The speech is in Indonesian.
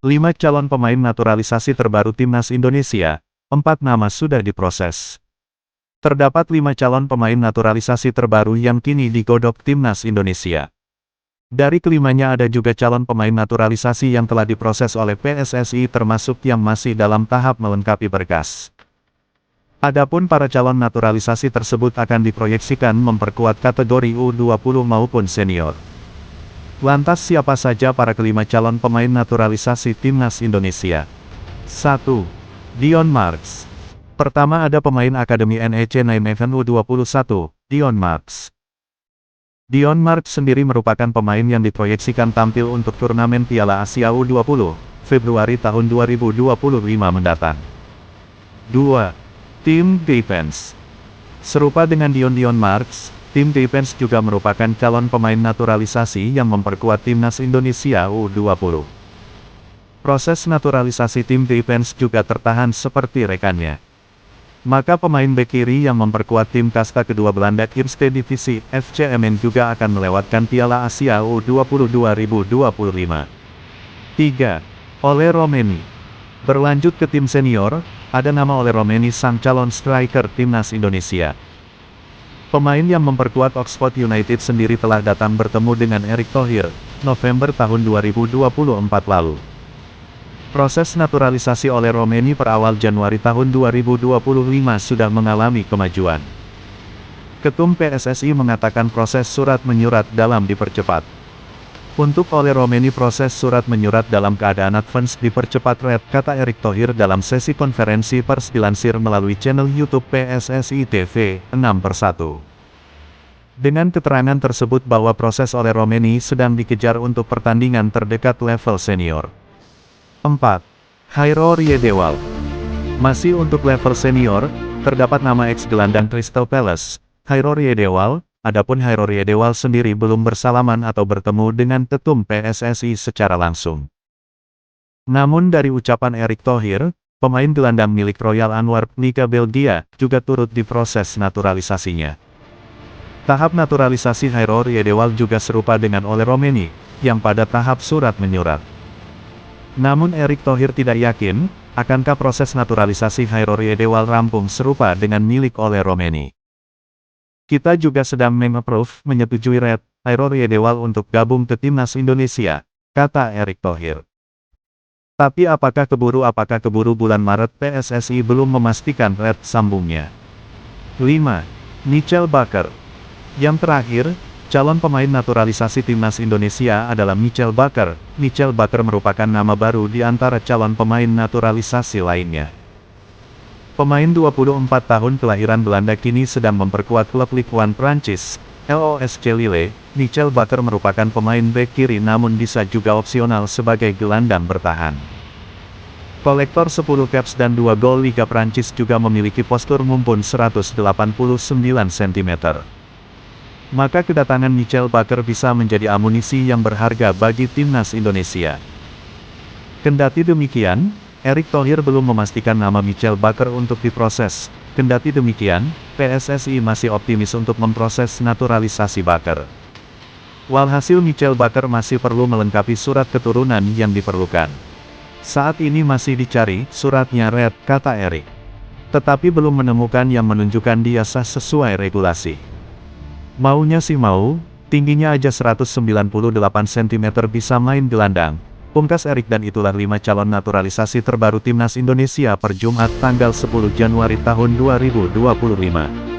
5 calon pemain naturalisasi terbaru Timnas Indonesia, 4 nama sudah diproses. Terdapat 5 calon pemain naturalisasi terbaru yang kini digodok Timnas Indonesia. Dari kelimanya ada juga calon pemain naturalisasi yang telah diproses oleh PSSI termasuk yang masih dalam tahap melengkapi berkas. Adapun para calon naturalisasi tersebut akan diproyeksikan memperkuat kategori U20 maupun senior. Lantas siapa saja para kelima calon pemain naturalisasi Timnas Indonesia? 1. Dion Marks. Pertama ada pemain Akademi NEC Nijmegen U21, Dion Marks. Dion Marks sendiri merupakan pemain yang diproyeksikan tampil untuk turnamen Piala Asia U20, Februari tahun 2025 mendatang. 2. Tim Defense. Serupa dengan Dion Marks, Tim Defense juga merupakan calon pemain naturalisasi yang memperkuat Timnas Indonesia U20. Proses naturalisasi Tim Defense juga tertahan seperti rekannya. Maka pemain bek kiri yang memperkuat tim kasta kedua Belanda Eerste Divisie FCMN juga akan melewatkan Piala Asia U20 2025. 3. Ole Romeni. Berlanjut ke tim senior, ada nama Ole Romeni sang calon striker Timnas Indonesia. Pemain yang memperkuat Oxford United sendiri telah datang bertemu dengan Erick Thohir, November tahun 2024 lalu. Proses naturalisasi Ole Romeni per awal Januari tahun 2025 sudah mengalami kemajuan. Ketum PSSI mengatakan proses surat menyurat dalam dipercepat. Untuk Ole Romeni proses surat menyurat dalam keadaan advance dipercepat kata Erick Thohir dalam sesi konferensi pers dilansir melalui channel YouTube PSSI TV, 6/1. Dengan keterangan tersebut bahwa proses Ole Romeni sedang dikejar untuk pertandingan terdekat level senior. 4. Hairo Riedewald. Masih untuk level senior, terdapat nama ex-gelandang Crystal Palace, Hairo Riedewald. Adapun Hairo Riedewald sendiri belum bersalaman atau bertemu dengan ketum PSSI secara langsung. Namun dari ucapan Erick Thohir, pemain gelandang milik Royal Antwerp Liga Belgia, juga turut diproses naturalisasinya. Tahap naturalisasi Hairo Riedewald juga serupa dengan Ole Romeni, yang pada tahap surat menyurat. Namun Erick Thohir tidak yakin, akankah proses naturalisasi Hairo Riedewald rampung serupa dengan milik Ole Romeni. Kita juga sedang menyetujui Hairo Riedewald untuk gabung ke Timnas Indonesia, kata Erick Thohir. Tapi apakah keburu bulan Maret PSSI belum memastikan sambungnya. 5. Michel Bakker. Yang terakhir, calon pemain naturalisasi Timnas Indonesia adalah Michel Bakker. Michel Bakker merupakan nama baru di antara calon pemain naturalisasi lainnya. Pemain 24 tahun kelahiran Belanda kini sedang memperkuat klub Ligue 1 Prancis, LOSC Lille. Michel Bakker merupakan pemain bek kiri namun bisa juga opsional sebagai gelandang bertahan. Kolektor 10 caps dan 2 gol Liga Prancis juga memiliki postur mumpun 189 cm. Maka kedatangan Michel Bakker bisa menjadi amunisi yang berharga bagi Timnas Indonesia. Kendati demikian, Erick Thohir belum memastikan nama Michel Bakker untuk diproses. Kendati demikian, PSSI masih optimis untuk memproses naturalisasi Bakker. Walhasil Michel Bakker masih perlu melengkapi surat keturunan yang diperlukan. Saat ini masih dicari suratnya kata Erick. Tetapi belum menemukan yang menunjukkan dia sah sesuai regulasi. Maunya sih mau, tingginya aja 198 cm bisa main gelandang. Pungkas Erick dan itulah 5 calon naturalisasi terbaru Timnas Indonesia per Jumat tanggal 10 Januari tahun 2025.